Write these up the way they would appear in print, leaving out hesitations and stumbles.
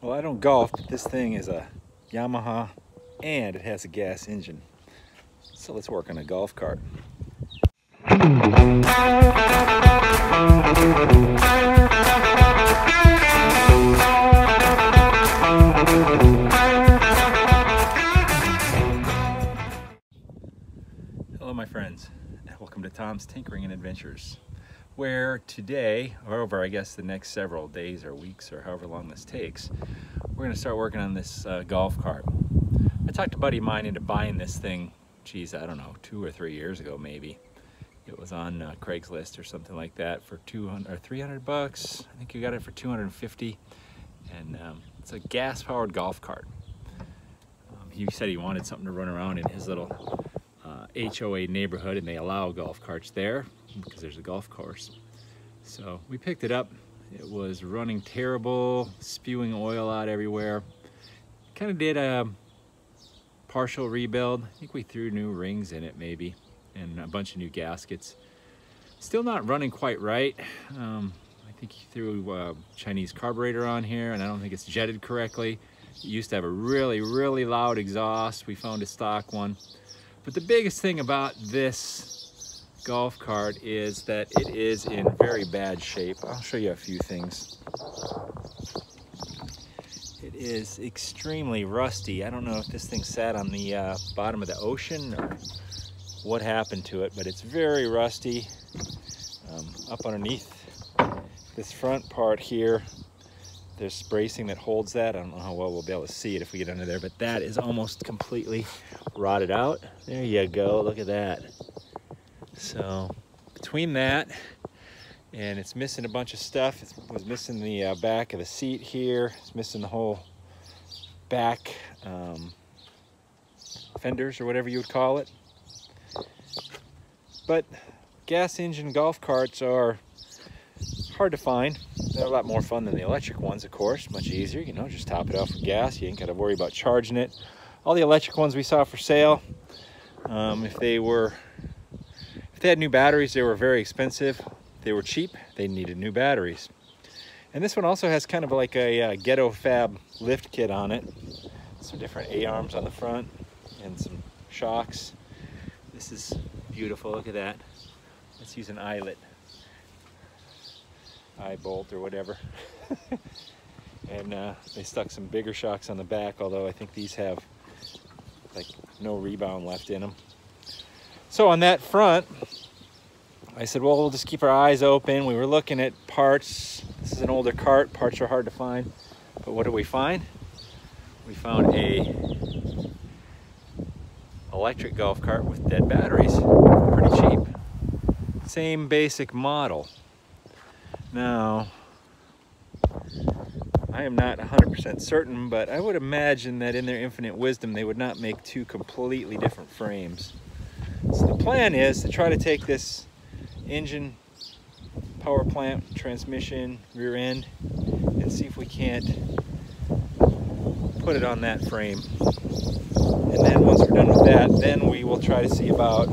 Well, I don't golf, but this thing is a Yamaha and it has a gas engine. So let's work on a golf cart. Hello my friends, welcome to Tom's Tinkering and Adventures, where today, or over I guess the next several days or weeks or however long this takes, we're going to start working on this golf cart. I talked a buddy of mine into buying this thing, geez, I don't know, 2 or 3 years ago maybe. It was on Craigslist or something like that for 200 or 300 bucks. I think you got it for 250, and it's a gas-powered golf cart. He said he wanted something to run around in his little HOA neighborhood, and they allow golf carts there because there's a golf course. So we picked it up. It was running terrible, spewing oil out everywhere. Kind of did a partial rebuild. I think we threw new rings in it maybe, and a bunch of new gaskets. Still not running quite right. I think he threw a Chinese carburetor on here, and I don't think it's jetted correctly. It used to have a really, really loud exhaust. We found a stock one. But the biggest thing about this golf cart is that it is in very bad shape. I'll show you a few things. It is extremely rusty. I don't know if this thing sat on the bottom of the ocean or what happened to it, but it's very rusty. Up underneath this front part here, there's bracing that holds that. I don't know how well we'll be able to see it if we get under there, but that is almost completely rotted out. There you go, look at that. So between that, and it's missing a bunch of stuff. It was missing the back of the seat here. It's missing the whole back fenders or whatever you would call it. But gas engine golf carts are hard to find. They're a lot more fun than the electric ones, of course. Much easier, you know, just top it off with gas. You ain't got to worry about charging it. All the electric ones we saw for sale, if they had new batteries, they were very expensive. They were cheap, they needed new batteries. And this one also has kind of like a ghetto fab lift kit on it. Some different A-arms on the front and some shocks. This is beautiful, look at that. Let's use an eyelet. Eye bolt or whatever. And they stuck some bigger shocks on the back, although I think these have like no rebound left in them. So on that front, I said, well, we'll just keep our eyes open. We were looking at parts. This is an older cart. Parts are hard to find. But what did we find? We found a electric golf cart with dead batteries. Pretty cheap. Same basic model. Now, I am not 100% certain, but I would imagine that in their infinite wisdom, they would not make two completely different frames. So the plan is to try to take this engine, power plant, transmission, rear end, and see if we can't put it on that frame. And then once we're done with that, then we will try to see about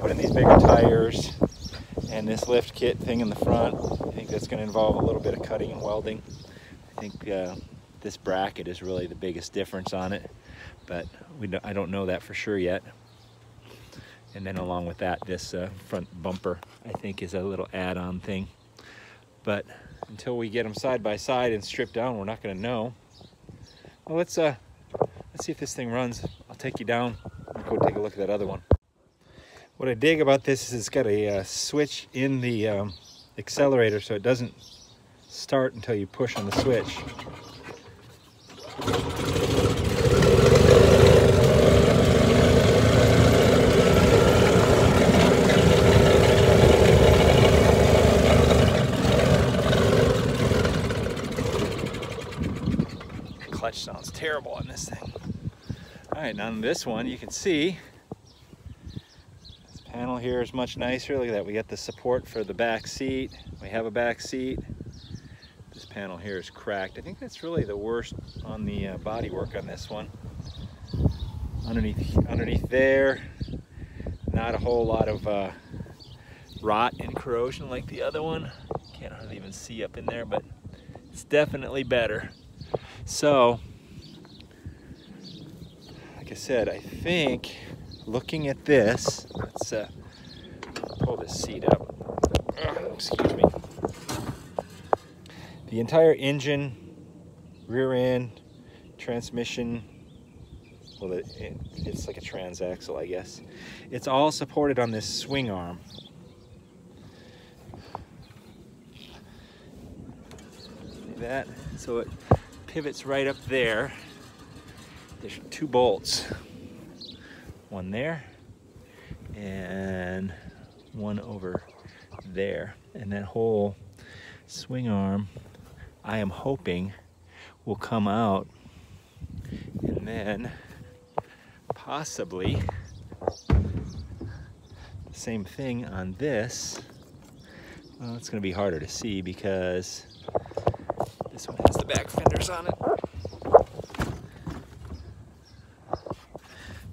putting these bigger tires and this lift kit thing in the front. I think that's going to involve a little bit of cutting and welding. I think this bracket is really the biggest difference on it, but I don't know that for sure yet. And then along with that, this front bumper, I think, is a little add-on thing. But until we get them side by side and stripped down, we're not going to know. Well, let's see if this thing runs. I'll take you down. I'll go take a look at that other one. What I dig about this is it's got a switch in the accelerator, so it doesn't start until you push on the switch. Clutch sounds terrible on this thing. All right, now on this one, you can see this panel here is much nicer. Look at that. We got the support for the back seat. We have a back seat. This panel here is cracked. I think that's really the worst on the bodywork on this one. Underneath there, not a whole lot of rot and corrosion like the other one. Can't hardly even see up in there, but it's definitely better. So, like I said, I think looking at this, let's pull this seat up. Excuse me. The entire engine, rear end, transmission, well, it's like a transaxle, I guess. It's all supported on this swing arm. See that? So it pivots right up there. There's 2 bolts. One there and one over there. And that whole swing arm, I am hoping, will come out, and then possibly the same thing on this. Well, it's going to be harder to see because this one has the back fenders on it.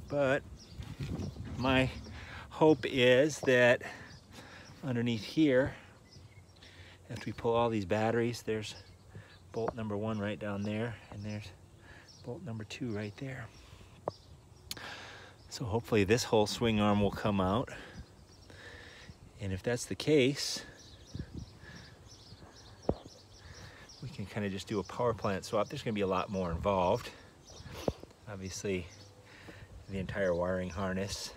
But my hope is that underneath here, after we pull all these batteries, there's bolt number 1 right down there, and there's bolt number 2 right there. So hopefully this whole swing arm will come out. And if that's the case, we can kind of just do a power plant swap. There's going to be a lot more involved. Obviously, the entire wiring harness.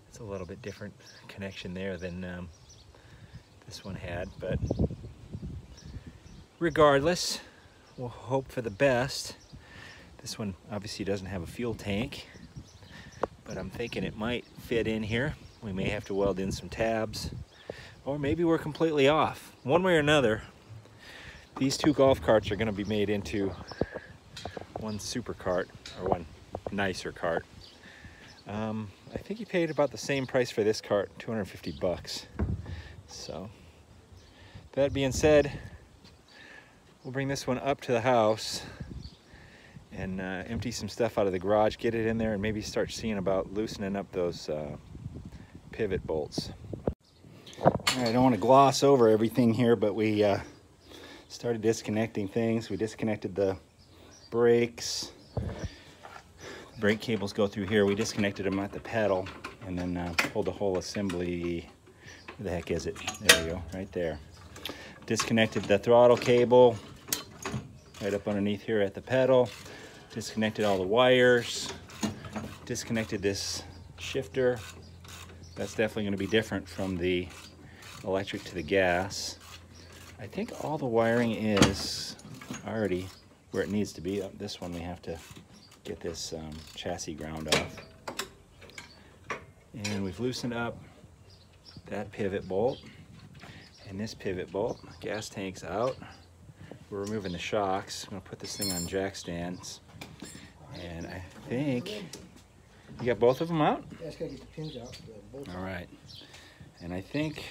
It's a little bit different connection there than this one had, but regardless, we'll hope for the best. This one obviously doesn't have a fuel tank, but I'm thinking it might fit in here. We may have to weld in some tabs, or maybe we're completely off. One way or another, these 2 golf carts are going to be made into one super cart, or one nicer cart. I think he paid about the same price for this cart, 250 bucks. So, that being said, we'll bring this one up to the house and empty some stuff out of the garage, get it in there, and maybe start seeing about loosening up those pivot bolts. All right, I don't want to gloss over everything here, but we started disconnecting things. We disconnected the brakes. Brake cables go through here. We disconnected them at the pedal and then pulled the whole assembly. Where the heck is it? There we go, right there. Disconnected the throttle cable right up underneath here at the pedal. Disconnected all the wires. Disconnected this shifter. That's definitely going to be different from the electric to the gas. I think all the wiring is already where it needs to be. This one we have to get this chassis ground off. And we've loosened up that pivot bolt and this pivot bolt. Gas tank's out. We're removing the shocks. I'm gonna put this thing on jack stands. And I think, you got both of them out? Yeah, I just gotta get the pins out. The bolts. All right. And I think,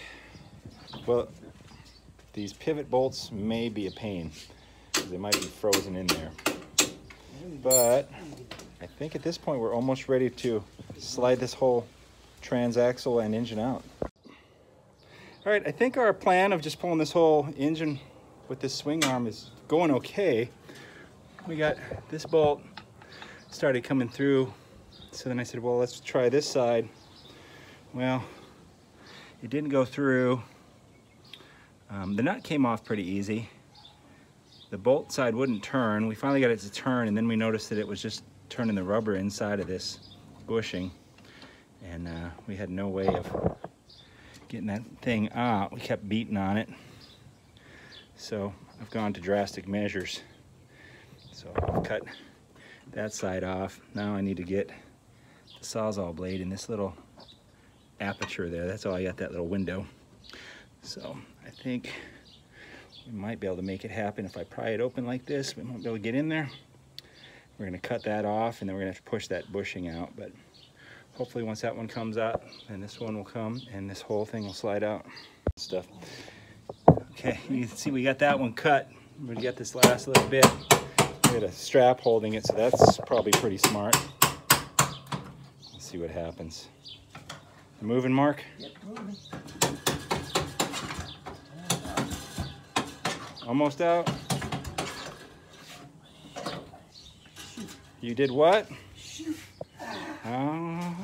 well, these pivot bolts may be a pain because they might be frozen in there. But I think at this point we're almost ready to slide this whole transaxle and engine out. All right, I think our plan of just pulling this whole engine with this swing arm is going okay. We got this bolt started coming through, so then I said, well, let's try this side. Well, it didn't go through. The nut came off pretty easy. The bolt side wouldn't turn. We finally got it to turn, and then we noticed that it was just turning the rubber inside of this bushing, and we had no way of getting that thing out. We kept beating on it, so I've gone to drastic measures. So I've cut that side off. Now I need to get the Sawzall blade in this little aperture there. That's all I got, that little window. So I think we might be able to make it happen if I pry it open like this. We might be able to get in there. We're going to cut that off, and then we're going to have to push that bushing out. But hopefully once that one comes out, then this one will come, and this whole thing will slide out. Stuff. Okay, you can see we got that one cut. We got this last little bit. We got a strap holding it, so that's probably pretty smart. Let's see what happens. You moving, Mark? Yep, moving. Almost out. You did what? Oh,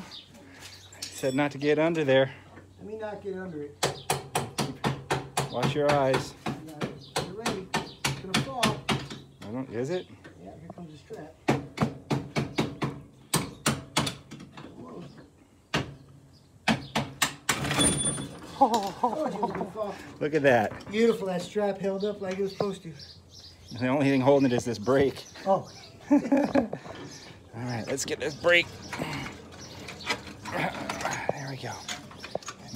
said not to get under there. Let me not get under it. Watch your eyes. Get ready. It's gonna fall. I don't, is it? Yeah, here comes the strap. Oh, look at that. beautiful. That strap held up like it was supposed to. The only thing holding it is this brake. Oh. All right, let's get this brake. There we go.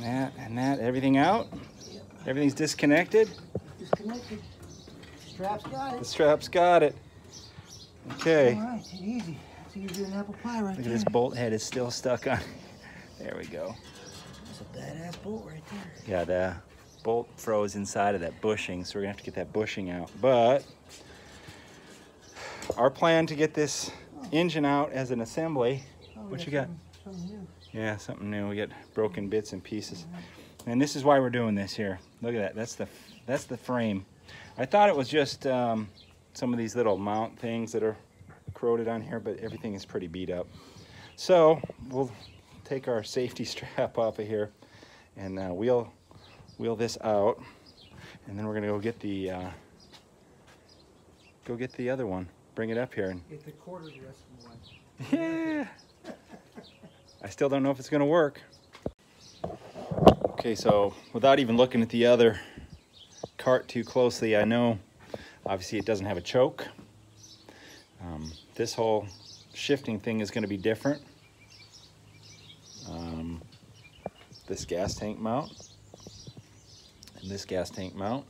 And that, everything out? Yep. Everything's disconnected? Disconnected. Strap's got it. The strap's got it. Okay. All right, easy. That's easier than apple pie right Look there. at this bolt head is still stuck on. There we go. That's a badass bolt right there. Yeah, the bolt froze inside of that bushing, so we're gonna have to get that bushing out. But our plan to get this engine out as an assembly. Oh, What you got? Something new. Yeah, something new. We got broken bits and pieces. And this is why we're doing this here. Look at that. That's the frame. I thought it was just some of these little mount things that are corroded on here, but everything is pretty beat up. So we'll take our safety strap off of here and wheel this out, and then we're gonna go get the other one. Bring it up here and Get the quarter wrestling one. yeah. I still don't know if it's gonna work. Okay, so without even looking at the other cart too closely, I know obviously it doesn't have a choke. This whole shifting thing is going to be different. This gas tank mount and this gas tank mount.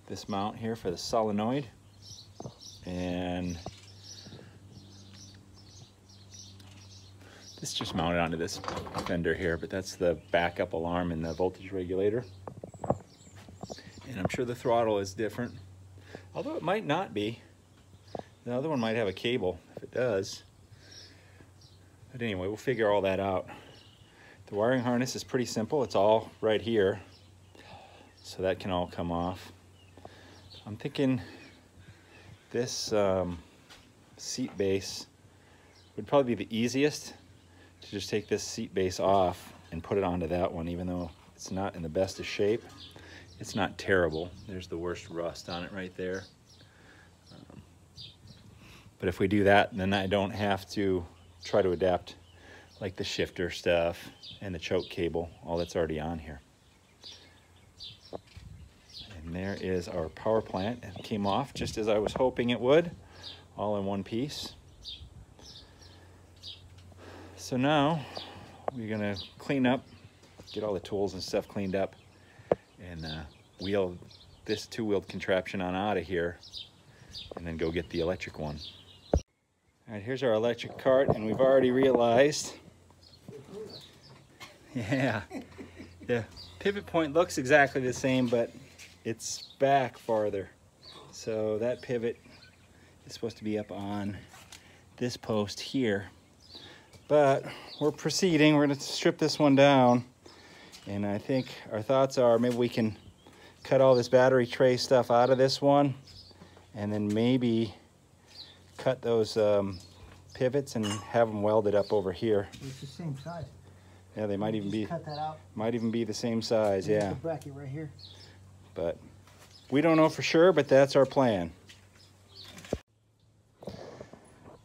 This mount here for the solenoid, and this just mounted onto this fender here, but that's the backup alarm and the voltage regulator. And I'm sure the throttle is different, although it might not be. The other one might have a cable if it does. But anyway, we'll figure all that out. The wiring harness is pretty simple. It's all right here, so that can all come off. I'm thinking this seat base would probably be the easiest, to just take this seat base off and put it onto that one, even though it's not in the best of shape. It's not terrible. There's the worst rust on it right there. But if we do that, then I don't have to try to adapt like the shifter stuff and the choke cable, all that's already on here. And there is our power plant. It came off just as I was hoping it would, all in one piece. So now we're gonna clean up, get all the tools and stuff cleaned up, and wheel this two-wheeled contraption on out of here, and then go get the electric one. All right, here's our electric cart, and we've already realized, yeah, the pivot point looks exactly the same, but it's back farther. So that pivot is supposed to be up on this post here. But we're proceeding. We're going to strip this one down, and I think our thoughts are maybe we can cut all this battery tray stuff out of this one, and then maybe cut those pivots and have them welded up over here. It's the same size. Yeah, they might even be. Cut that out. Might even be the same size. Yeah. The bracket right here. But we don't know for sure, but that's our plan.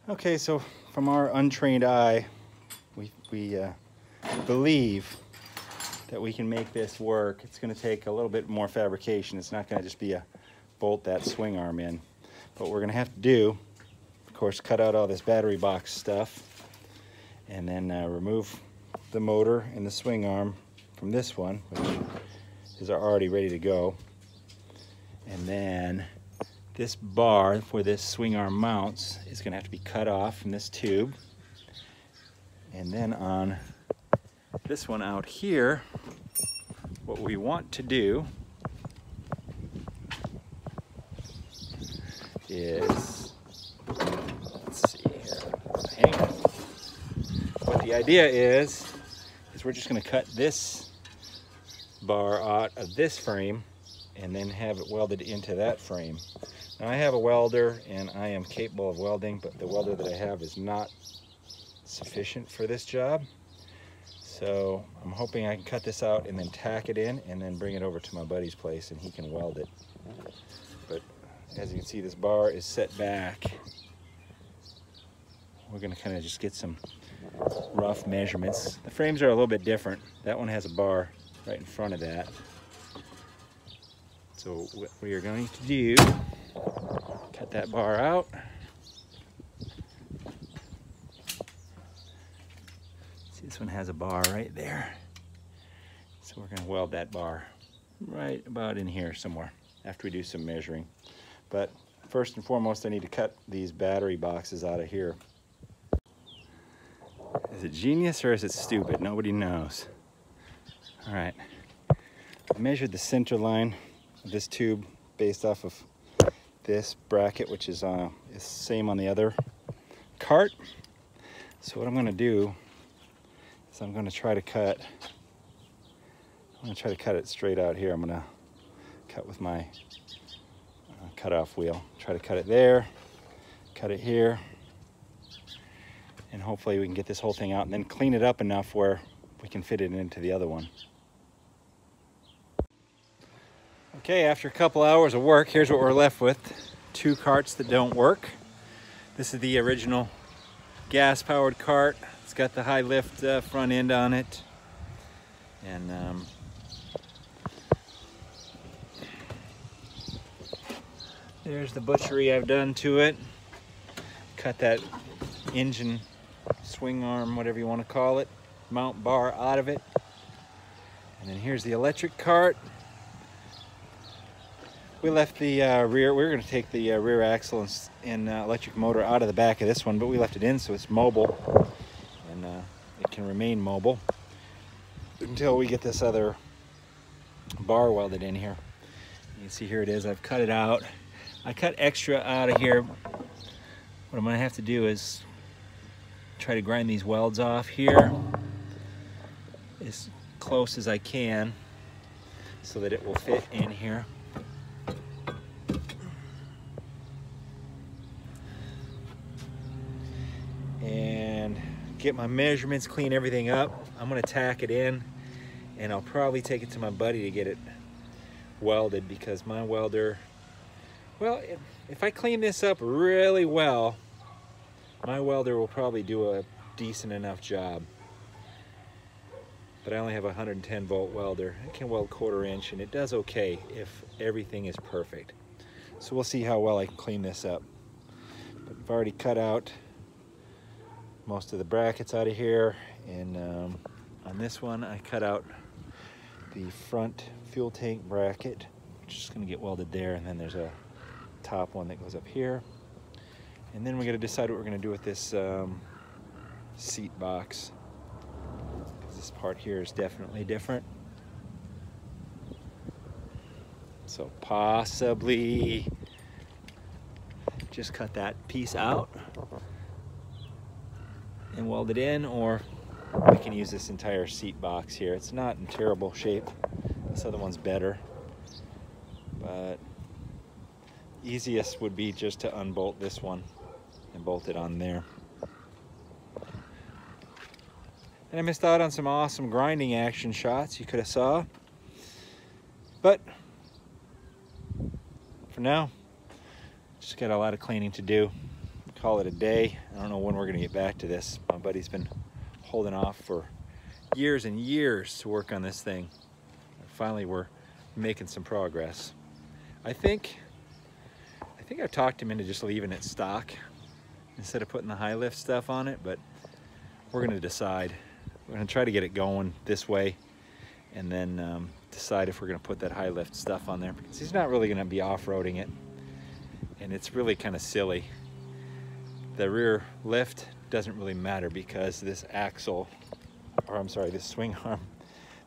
Okay, so from our untrained eye, we believe that we can make this work. It's going to take a little bit more fabrication. It's not going to just be a bolt that swing arm in. But what we're going to have to do, of course, cut out all this battery box stuff, and then remove the motor and the swing arm from this one, which is already ready to go. And then this bar where this swing arm mounts is going to have to be cut off from this tube. And then on this one out here, what we want to do is, let's see here, hang on. What the idea is we're just going to cut this bar out of this frame and then have it welded into that frame. Now I have a welder and I am capable of welding, but the welder that I have is not sufficient for this job. So I'm hoping I can cut this out and then tack it in and then bring it over to my buddy's place and he can weld it. But as you can see, this bar is set back. We're gonna kind of just get some rough measurements. The frames are a little bit different. That one has a bar right in front of that. So what we are going to do, cut that bar out. See, this one has a bar right there. So we're going to weld that bar right about in here somewhere after we do some measuring. But first and foremost, I need to cut these battery boxes out of here. Is it genius or is it stupid? Nobody knows. All right, I measured the center line of this tube based off of this bracket, which is the same on the other cart. So what I'm going to do is I'm going to try to cut it straight out here. I'm going to cut with my cutoff wheel. Try to cut it there, cut it here, and hopefully we can get this whole thing out and then clean it up enough where we can fit it into the other one. Okay, after a couple hours of work, here's what we're left with. Two carts that don't work. This is the original gas-powered cart. It's got the high lift front end on it. And there's the butchery I've done to it. Cut that engine swing arm, whatever you want to call it, mount bar out of it. And then here's the electric cart. We left the rear, we were going to take the rear axle and electric motor out of the back of this one, but we left it in so it's mobile, and it can remain mobile until we get this other bar welded in here. You can see here it is. I've cut it out. I cut extra out of here. What I'm going to have to do is try to grind these welds off here as close as I can so that it will fit in here. And get my measurements, clean everything up. I'm gonna tack it in, and I'll probably take it to my buddy to get it welded, because my welder, well, if I clean this up really well, my welder will probably do a decent enough job. But I only have a 110 volt welder. I can weld 1/4 inch, and it does okay if everything is perfect. So we'll see how well I can clean this up. But I've already cut out most of the brackets out of here, and on this one I cut out the front fuel tank bracket, which is going to get welded there, and then there's a top one that goes up here, and then we're going to decide what we're going to do with this seat box, because this part here is definitely different. So possibly just cut that piece out and weld it in, or we can use this entire seat box here. It's not in terrible shape. This other one's better, but easiest would be just to unbolt this one and bolt it on there. And I missed out on some awesome grinding action shots you could have saw, but for now, just got a lot of cleaning to do. Call it a day. I don't know when we're gonna get back to this. My buddy's been holding off for years and years to work on this thing. Finally, we're making some progress. I think I've talked him into just leaving it stock instead of putting the high lift stuff on it, but we're gonna decide. We're gonna try to get it going this way, and then decide if we're gonna put that high lift stuff on there, because he's not really gonna be off-roading it, and it's really kind of silly. The rear lift doesn't really matter, because this axle, or I'm sorry, this swing arm,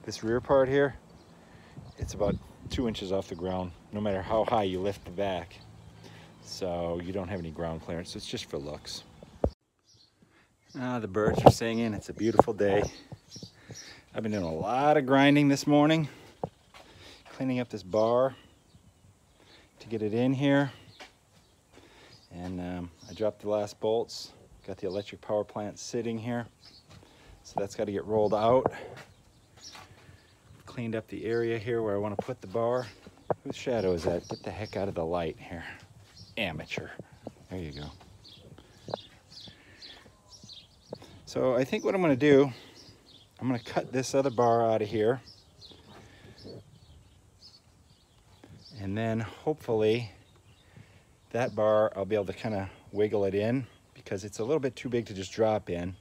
this rear part here, it's about 2 inches off the ground, no matter how high you lift the back. So you don't have any ground clearance, so it's just for looks. The birds are singing, it's a beautiful day. I've been doing a lot of grinding this morning, cleaning up this bar. to get it in here. And I dropped the last bolts. Got the electric power plant sitting here. So that's got to get rolled out. Cleaned up the area here where I want to put the bar. Whose shadow is that? Get the heck out of the light here. Amateur. There you go. So I think what I'm going to do, I'm going to cut this other bar out of here. And then hopefully that bar, I'll be able to kind of wiggle it in because it's a little bit too big to just drop in.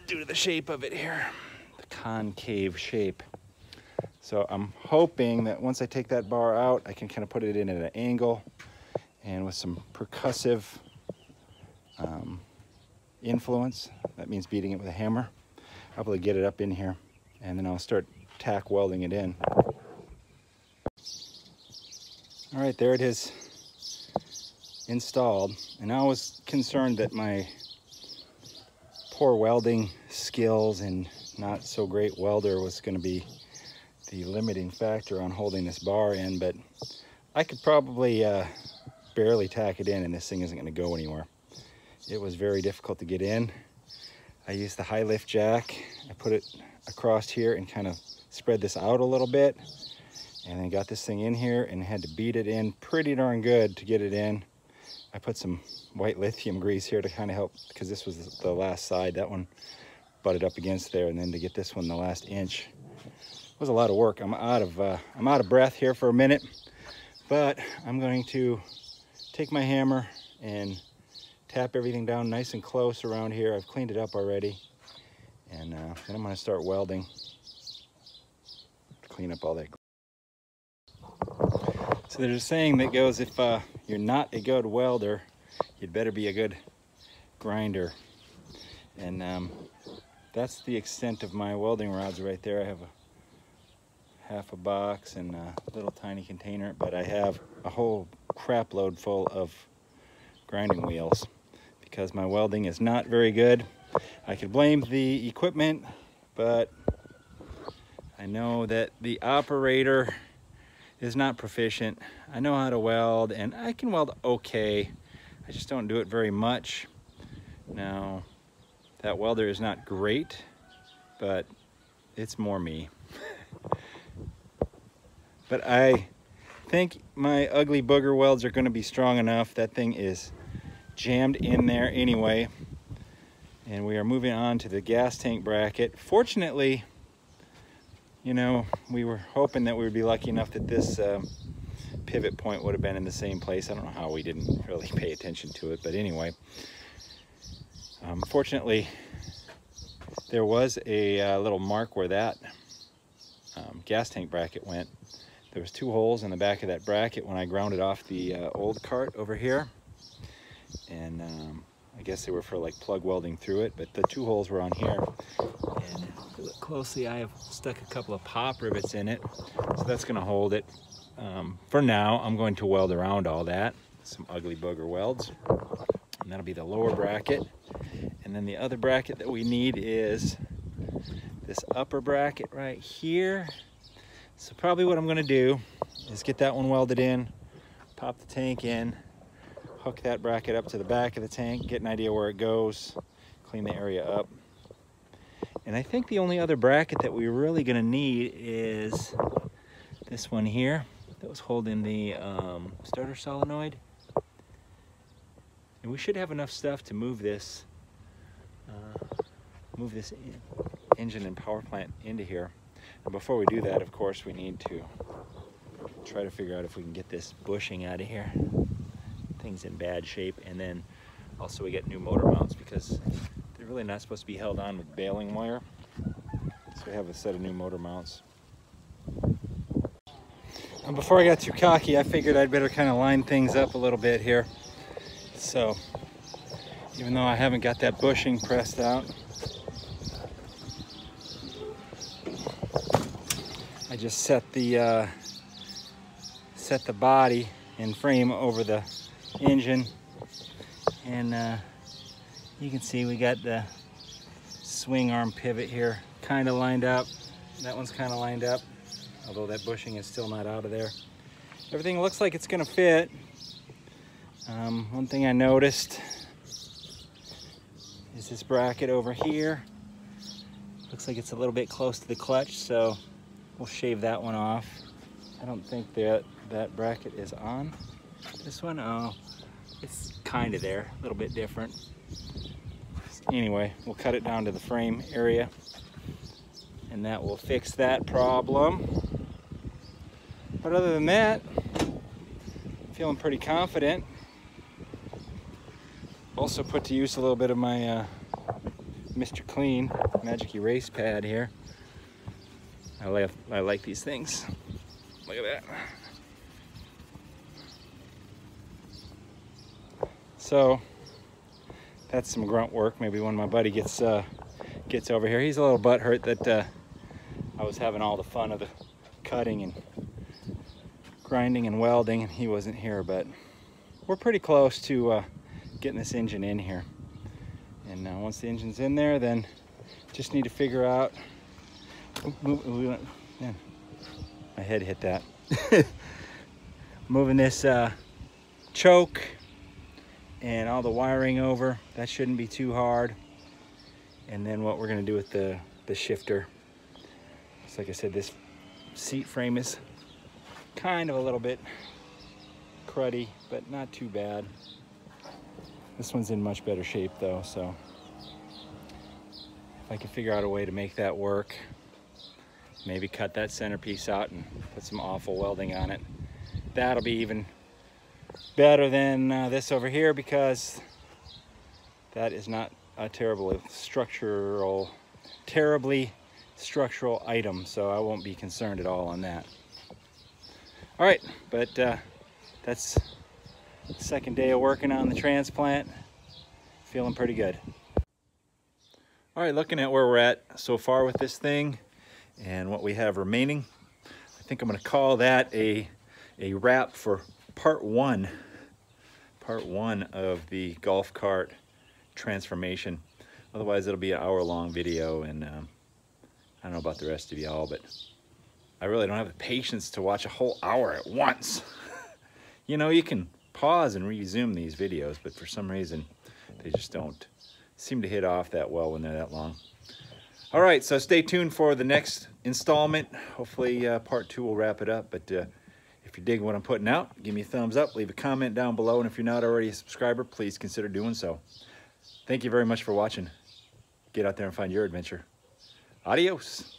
Due to the shape of it here, the concave shape. So I'm hoping that once I take that bar out, I can kind of put it in at an angle and with some percussive influence, that means beating it with a hammer, I'll be able to get it up in here, and then I'll start tack welding it in. All right, there it is installed. And I was concerned that my poor welding skills and not so great welder was going to be the limiting factor on holding this bar in, but I could probably barely tack it in and this thing isn't going to go anywhere. It was very difficult to get in. I used the high lift jack. I put it across here and kind of spread this out a little bit, and then got this thing in here and had to beat it in pretty darn good to get it in. I put some white lithium grease here to kind of help, because this was the last side. That one butted up against there, and then to get this one the last inch was a lot of work. I'm out of breath here for a minute, but I'm going to take my hammer and tap everything down nice and close around here. I've cleaned it up already, and then I'm going to start welding to clean up all that. So there's a saying that goes, if you're not a good welder, you'd better be a good grinder. And that's the extent of my welding rods right there. I have half a box and a little tiny container, but I have a whole crap load full of grinding wheels because my welding is not very good. I could blame the equipment, but I know that the operator is not proficient. I know how to weld, and I can weld okay. I just don't do it very much. Now, that welder is not great, but it's more me. But I think my ugly booger welds are going to be strong enough. That thing is jammed in there anyway. And we are moving on to the gas tank bracket. Fortunately, you know, we were hoping that we would be lucky enough that this pivot point would have been in the same place. I don't know how we didn't really pay attention to it, but anyway. Fortunately, there was a little mark where that gas tank bracket went. There was 2 holes in the back of that bracket when I grounded off the old cart over here. And I guess they were for like plug welding through it, but the 2 holes were on here. And if you look closely, I have stuck a couple of pop rivets in it, so that's going to hold it. For now, I'm going to weld around all that, some ugly booger welds, and that'll be the lower bracket. And then the other bracket that we need is this upper bracket right here. So probably what I'm going to do is get that one welded in, pop the tank in, hook that bracket up to the back of the tank, get an idea where it goes, clean the area up. And I think the only other bracket that we're really going to need is this one here that was holding the starter solenoid. And we should have enough stuff to move this engine and power plant into here. And before we do that, of course, we need to try to figure out if we can get this bushing out of here. Thing's in bad shape. And then also we get new motor mounts because they're really not supposed to be held on with baling wire. So we have a set of new motor mounts. And before I got too cocky, I figured I'd better kind of line things up a little bit here. So even though I haven't got that bushing pressed out, I just set the body and frame over the engine, and you can see we got the swing arm pivot here kind of lined up. That one's kind of lined up, although that bushing is still not out of there. Everything looks like it's gonna fit. One thing I noticed is this bracket over here. Looks like it's a little bit close to the clutch, so we'll shave that one off. I don't think that bracket is on this one. Oh, it's kind of there, a little bit different. Anyway, we'll cut it down to the frame area, and that will fix that problem. But other than that, I'm feeling pretty confident. Also put to use a little bit of my Mr. Clean Magic Erase Pad here. I like these things. Look at that. So that's some grunt work. Maybe when my buddy gets over here, he's a little butthurt that I was having all the fun of the cutting and grinding and welding, and he wasn't here. But we're pretty close to getting this engine in here. And now once the engine's in there, then just need to figure out. Yeah, my head hit that. Moving this choke and all the wiring over. That shouldn't be too hard. And then what we're gonna do with the shifter. So like I said, this seat frame is kind of a little bit cruddy, but not too bad. This one's in much better shape though, so if I can figure out a way to make that work, maybe cut that centerpiece out and put some awful welding on it, that'll be even better than this over here, because that is not a terribly structural item, so I won't be concerned at all on that. All right, but that's the second day of working on the transplant. Feeling pretty good. All right, looking at where we're at so far with this thing and what we have remaining, I think I'm going to call that a wrap for part one of the golf cart transformation. Otherwise it'll be an hour-long video, and I don't know about the rest of y'all, but I really don't have the patience to watch a whole hour at once. You know, you can pause and resume these videos, but for some reason they just don't seem to hit off that well when they're that long. All right, so stay tuned for the next installment. Hopefully part two will wrap it up, but if you dig what I'm putting out, give me a thumbs up, leave a comment down below, and if you're not already a subscriber, please consider doing so. Thank you very much for watching. Get out there and find your adventure. Adios.